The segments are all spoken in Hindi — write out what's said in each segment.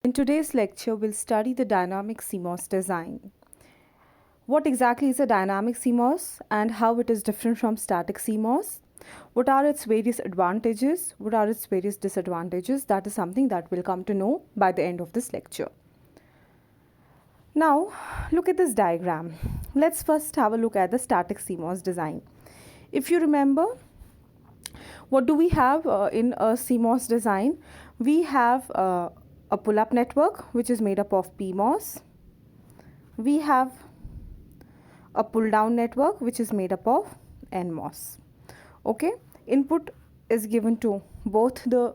In today's lecture, we'll study the dynamic CMOS design. What exactly is a dynamic CMOS and how it is different from static CMOS? What are its various advantages? What are its various disadvantages? That is something that we'll come to know by the end of this lecture. Now, look at this diagram. Let's first have a look at the static CMOS design. If you remember, what do we have in a CMOS design? We have a pull-up network which is made up of PMOS. We have a pull-down network which is made up of NMOS. Okay, input is given to both the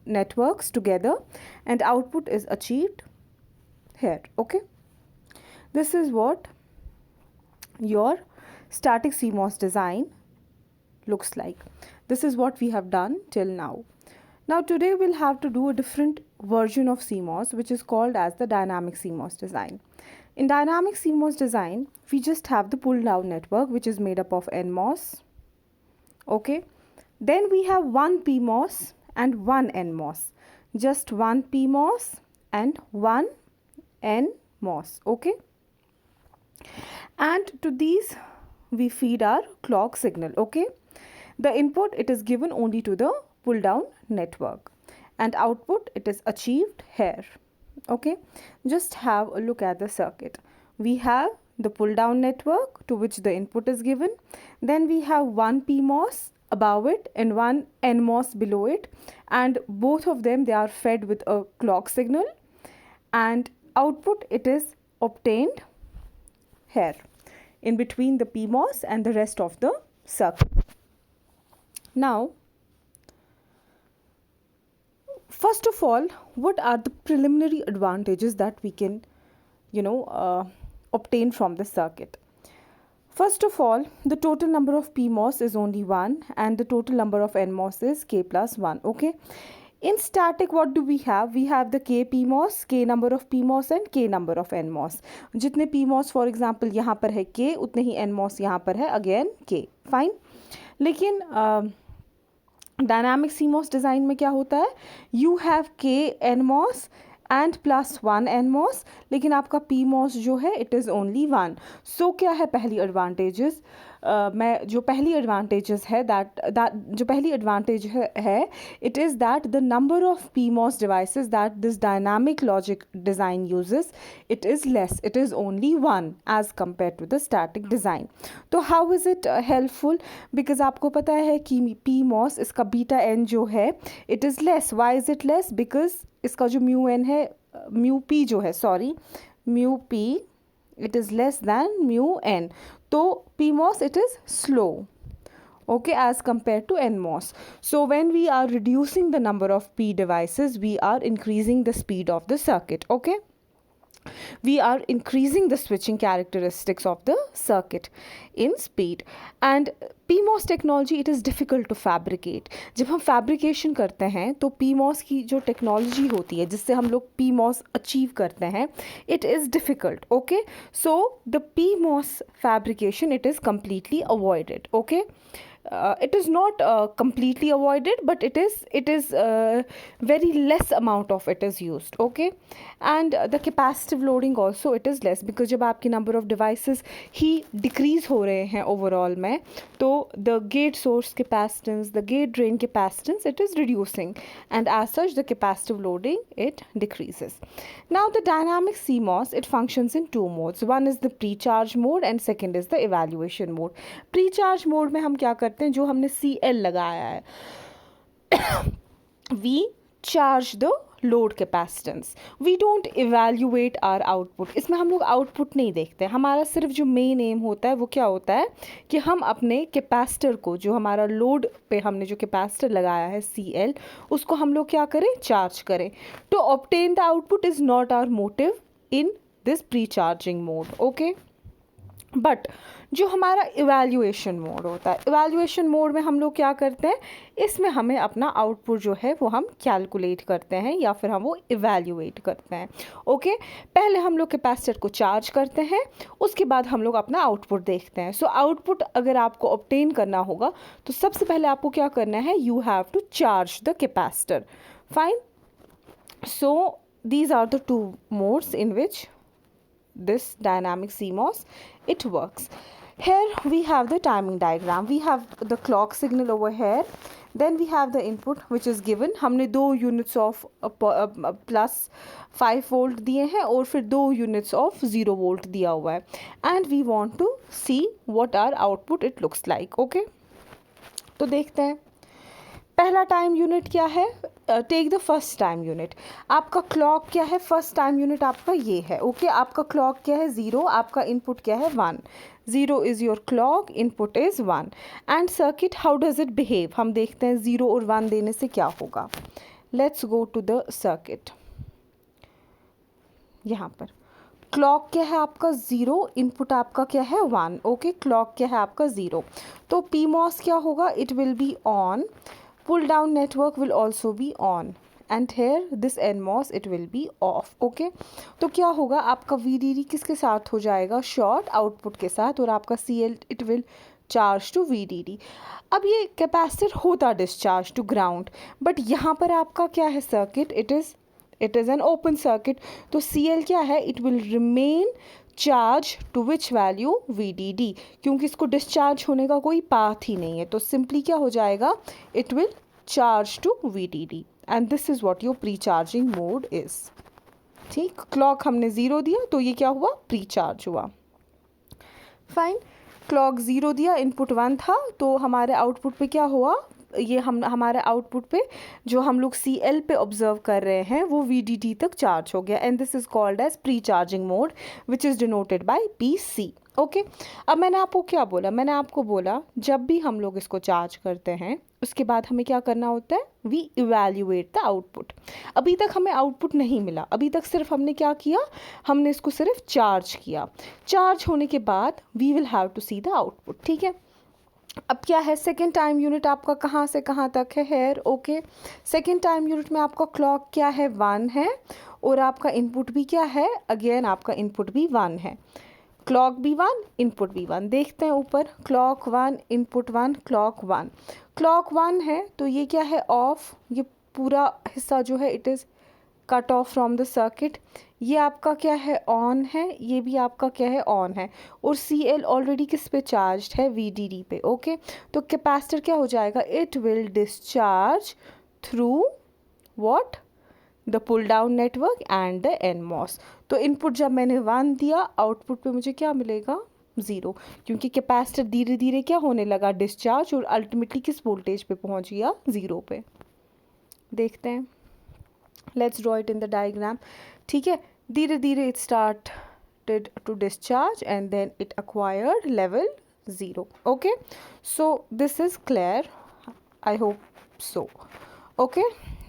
networks together and output is achieved here. Okay, this is what your static CMOS design looks like. This is what we have done till now. Now today we'll have to do a different version of CMOS which is called as the dynamic CMOS design. In dynamic CMOS design, we just have the pull down network which is made up of NMOS. Okay, then we have one PMOS and one NMOS. Just one PMOS and one NMOS. Okay, and to these we feed our clock signal. Okay, the input it is given only to the pull down network and output it is achieved here. Okay, just have a look at the circuit. We have the pull down network to which the input is given, then we have one PMOS above it and one NMOS below it, and both of them they are fed with a clock signal and output it is obtained here in between the PMOS and the rest of the circuit. Now, first of all, what are the preliminary advantages that we can, obtain from the circuit? First of all, the total number of PMOS is only 1 and the total number of NMOS is K plus 1. Okay. In static, what do we have? We have the K PMOS, K number of PMOS and K number of NMOS. जितने PMOS for example यहाँ पर है K, उतने ही NMOS यहाँ पर है again K. Fine. लेकिन डायनामिक CMOS डिज़ाइन में क्या होता है? यू हैव के NMOS and plus one NMOS, लेकिन आपका PMOS जो है इट इज़ ओनली वन. सो क्या है पहली एडवांटेजेस? जो पहली एडवांटेजेस है जो पहली एडवांटेज है it is that the number of PMOS devices that this dynamic logic design uses it is less, it is only one as compared to the static design. तो how is it helpful? Because आपको पता है कि PMOS इसका बीटा एन जो है it is less. Why is it less? Because इसका जो म्यू एन है, म्यू पी जो है, sorry, mu P it is less than mu n. So PMOS it is slow, okay, as compared to NMOS. So when we are reducing the number of P devices, we are increasing the speed of the circuit. Okay, we are increasing the switching characteristics of the circuit in speed. And PMOS technology it is difficult to fabricate. जब हम fabrication करते हैं तो PMOS की जो technology होती है जिससे हम लोग PMOS achieve करते हैं it is difficult. Okay, so the PMOS fabrication it is completely avoided. Okay, it is not completely avoided, but it is very less amount of it is used. Okay, and the capacitive loading also it is less, because जब आपकी number of devices he decrease हो रहे हैं overall में, तो the gate source capacitance, the gate drain capacitance it is reducing, and as such the capacitive loading it decreases. Now the dynamic CMOS it functions in two modes. One is the pre-charge mode and second is the evaluation mode. Pre-charge mode में हम क्या करते हैं? जो हमने CL लगाया है we charge the load capacitance. We don't evaluate our output. इसमें हम लोग आउटपुट नहीं देखते. हमारा सिर्फ जो मेन एम होता है वो क्या होता है कि हम अपने कैपेसिटर को, जो हमारा लोड पे हमने जो कैपेसिटर लगाया है CL, उसको हम लोग क्या करें? चार्ज करें. To obtain the output is not our motive in this pre-charging mode. Okay, but जो हमारा इवैल्यूएशन मोड होता है, इवैल्यूएशन मोड में हम लोग क्या करते हैं? इसमें हमें अपना आउटपुट जो है वो हम कैलकुलेट करते हैं या फिर हम वो इवैल्यूएट करते हैं. ओके, पहले हम लोग कैपेसिटर को चार्ज करते हैं, उसके बाद हम लोग अपना आउटपुट देखते हैं. सो आउटपुट अगर आपको ऑब्टेन करना होगा तो सबसे पहले आपको क्या करना है? You have to charge the capacitor. Fine. So these are the two modes in which this dynamic CMOS it works. Here we have the timing diagram. We have the clock signal over here, then we have the input which is given. हमने 2 units of plus 5 volt दिए हैं और फिर 2 units of 0 volt दिया हुआ है, and we want to see what our output it looks like. Okay, तो देखते हैं पहला टाइम यूनिट क्या है. Take the first time unit. आपका क्लॉक क्या है, फर्स्ट टाइम यूनिट आपका ये है. ओके, आपका क्लॉक क्या है 0, आपका इनपुट क्या है 1. 0 is your clock, input is 1. And circuit how does it behave, हम देखते हैं 0 और 1 देने से क्या होगा. Let's go to the circuit. यहाँ पर क्लॉक क्या है आपका 0, इनपुट आपका क्या है 1. ओके, क्लॉक क्या है आपका 0. तो PMOS क्या होगा, it will be on. Pull down network will also be on, and here this NMOS it will be off. Okay, तो क्या होगा, आपका VDD किसके साथ हो जाएगा, शॉर्ट आउटपुट के साथ, और आपका CL it will charge to VDD. अब ये कैपेसिटर होता डिस्चार्ज टू ग्राउंड, बट यहाँ पर आपका क्या है circuit, it is an open circuit. तो CL क्या है, it will remain charge to which value VDD, क्योंकि इसको डिस्चार्ज होने का कोई पाथ ही नहीं है. तो सिंपली क्या हो जाएगा, it will charge to VDD, and this is what your pre charging mode is. ठीक, क्लॉक हमने 0 दिया तो ये क्या हुआ, प्री चार्ज हुआ. फाइन, क्लॉक 0 दिया, इनपुट 1 था, तो हमारे आउटपुट पे क्या हुआ, ये हमारे आउटपुट पे जो हम लोग CL पे ऑब्जर्व कर रहे हैं वो VDD तक चार्ज हो गया, and this is called as pre charging mode which is denoted by PC. Okay, अब मैंने आपको क्या बोला, मैंने आपको बोला जब भी हम लोग इसको चार्ज करते हैं उसके बाद हमें क्या करना होता है, वी इवैल्यूएट द आउटपुट. अभी तक हमें आउटपुट नहीं मिला, अभी तक सिर्फ हमने क्या किया, हमने इसको सिर्फ चार्ज किया. चार्ज होने के बाद we will have to see the output. ठीक है, अब क्या है, सेकेंड टाइम यूनिट आपका कहाँ से कहाँ तक है, here. Okay, second time unit में आपका क्लॉक क्या है 1 है, और आपका इनपुट भी क्या है, अगेन आपका इनपुट भी 1 है. क्लॉक भी 1, इनपुट भी 1. देखते हैं ऊपर, क्लॉक 1, इनपुट 1, क्लॉक 1. क्लॉक 1 है तो ये क्या है, ऑफ. ये पूरा हिस्सा जो है it is cut off from the circuit. ये आपका क्या है, ऑन है, ये भी आपका क्या है, ऑन है, और CL ऑलरेडी किस पे चार्ज है, VDD पे. ओके, तो कैपेसिटर क्या हो जाएगा, it will discharge through what, the pull down network and the NMOS. तो इनपुट जब मैंने 1 दिया, आउटपुट पे मुझे क्या मिलेगा, 0, क्योंकि कैपेसिटर धीरे धीरे क्या होने लगा, डिस्चार्ज, और अल्टीमेटली किस वोल्टेज पे पहुंच गया, 0 पे. देखते हैं, let's draw it in the diagram. ठीक है, धीरे धीरे it started to discharge and then it acquired level 0. Okay, so this is clear, I hope so. Okay,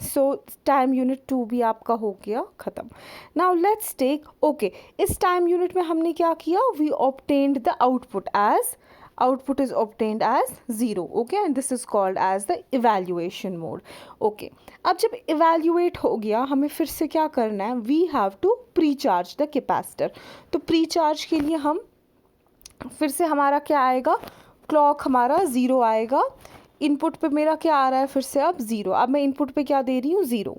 so time unit 2 भी आपका हो गया ख़त्म. नाउ लेट्स टेक, ओके, इस टाइम यूनिट में हमने क्या किया, we obtained the output as, output is obtained as 0. okay, and this is called as the evaluation mode. okay, अब जब evaluate हो गया, हमें फिर से क्या करना है, we have to pre-charge the capacitor. तो pre-charge के लिए हम फिर से हमारा क्या आएगा, क्लॉक हमारा 0 आएगा, इनपुट पे मेरा क्या आ रहा है फिर से अब 0. अब मैं इनपुट पे क्या दे रही हूँ, 0.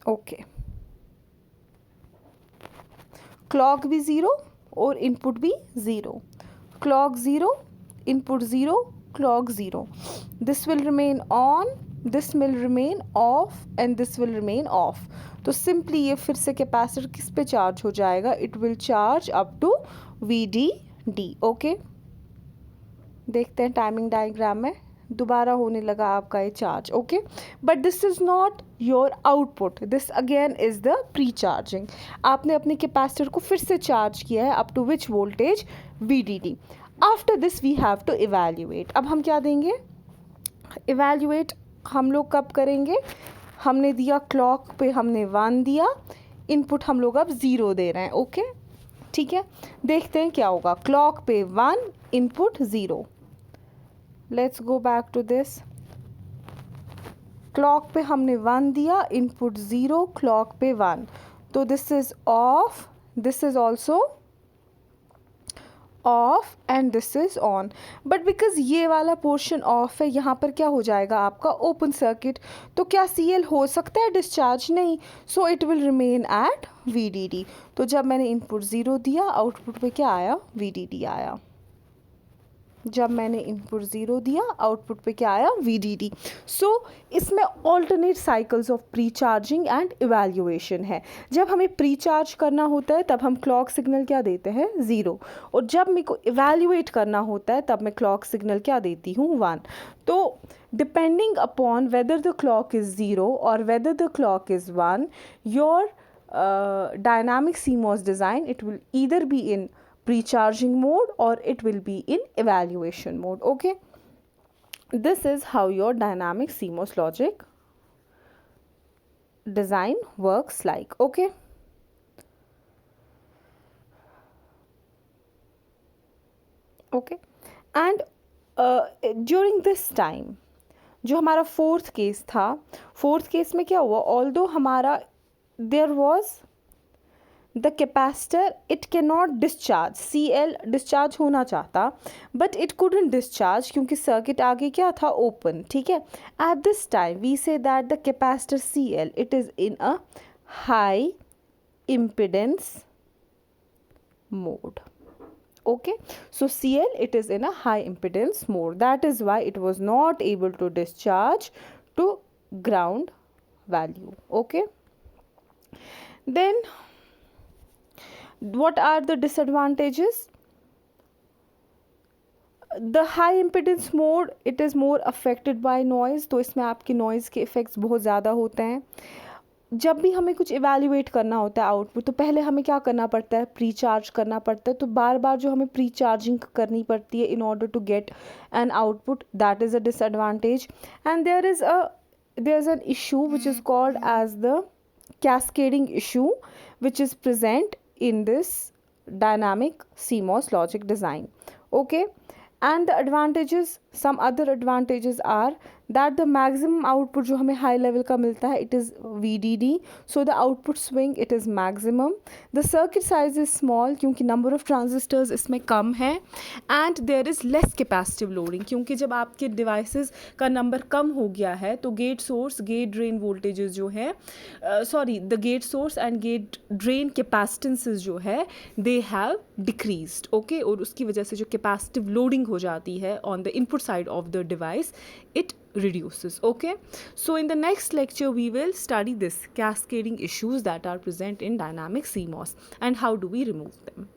ओके, क्लॉक भी 0 और इनपुट भी 0. Clock 0, input 0, clock 0. This will remain on, this will remain off, and this will remain off. तो सिंपली ये फिर से कैपेसिटर किस पे चार्ज हो जाएगा, it will charge up to VDD. Okay, देखते हैं टाइमिंग डायग्राम में, दोबारा होने लगा आपका ये charge. Okay, but this is not your output, this again is the pre charging. आपने अपने कैपेसिटर को फिर से चार्ज किया है up to which voltage, VDD. After this we have to evaluate. अब हम क्या देंगे, इवैल्यूएट हम लोग कब करेंगे, हमने दिया क्लॉक पे हमने 1 दिया, इनपुट हम लोग अब 0 दे रहे हैं. ओके, ठीक है, देखते हैं क्या होगा, क्लॉक पे 1, input 0. Let's go back to this. Clock पे हमने 1 दिया, इनपुट 0, क्लॉक पे 1. तो this is of, this is also of and this is on, but because ये वाला पोर्शन ऑफ है, यहाँ पर क्या हो जाएगा आपका ओपन सर्किट, तो क्या CL हो सकता है डिस्चार्ज? नहीं, so it will remain at VDD। तो जब मैंने इनपुट 0 दिया, आउटपुट पे क्या आया? VDD आया। जब मैंने इनपुट 0 दिया, आउटपुट पे क्या आया? VDD। सो इसमें alternate cycles of pre charging and evaluation है। जब हमें प्री चार्ज करना होता है तब हम क्लॉक सिग्नल क्या देते हैं? 0, और जब मेरे को इवैल्यूएट करना होता है तब मैं क्लॉक सिग्नल क्या देती हूँ? 1। तो depending upon whether the clock is 0 और whether the clock is 1, your dynamic CMOS design, it will either be in pre-charging mode or it will be in evaluation mode. Okay, this is how your dynamic CMOS logic design works like. Okay, and during this time जो हमारा फोर्थ केस था, फोर्थ केस में क्या हुआ? ऑल्दो हमारा there was the capacitor, it can not discharge, CL discharge होना चाहता बट इट कुडंट डिस्चार्ज क्योंकि सर्किट आगे क्या था? ओपन। ठीक है, at this time we see that the capacitor CL it is in a high impedance mode. Okay, so CL it is in a high impedance mode, that is why it was not able to discharge to ground value. Okay, then what are the disadvantages? The high impedance mode it is more affected by noise, तो इसमें आपके noise के effects बहुत ज़्यादा होते हैं। जब भी हमें कुछ इवैल्यूएट करना होता है आउटपुट, तो पहले हमें क्या करना पड़ता है? प्री चार्ज करना पड़ता है, तो बार बार जो हमें प्री चार्जिंग करनी पड़ती है in order to get an output, that is a disadvantage. And there is an issue which is called as the cascading issue which is present in this dynamic CMOS logic design. Okay, and the advantages, some other advantages are that the maximum output जो हमें high level का मिलता है it is VDD, so the output swing it is maximum. The circuit size is small क्योंकि number of transistors इसमें कम है, and there is less capacitive loading क्योंकि जब आपके devices का number कम हो गया है तो gate source gate drain voltages जो है the gate source and gate drain capacitances जो है they have decreased. Okay, और उसकी वजह से जो capacitive loading हो जाती है on the input side of the device it reduces. Okay, so in the next lecture we will study this cascading issues that are present in dynamic CMOS and how do we remove them.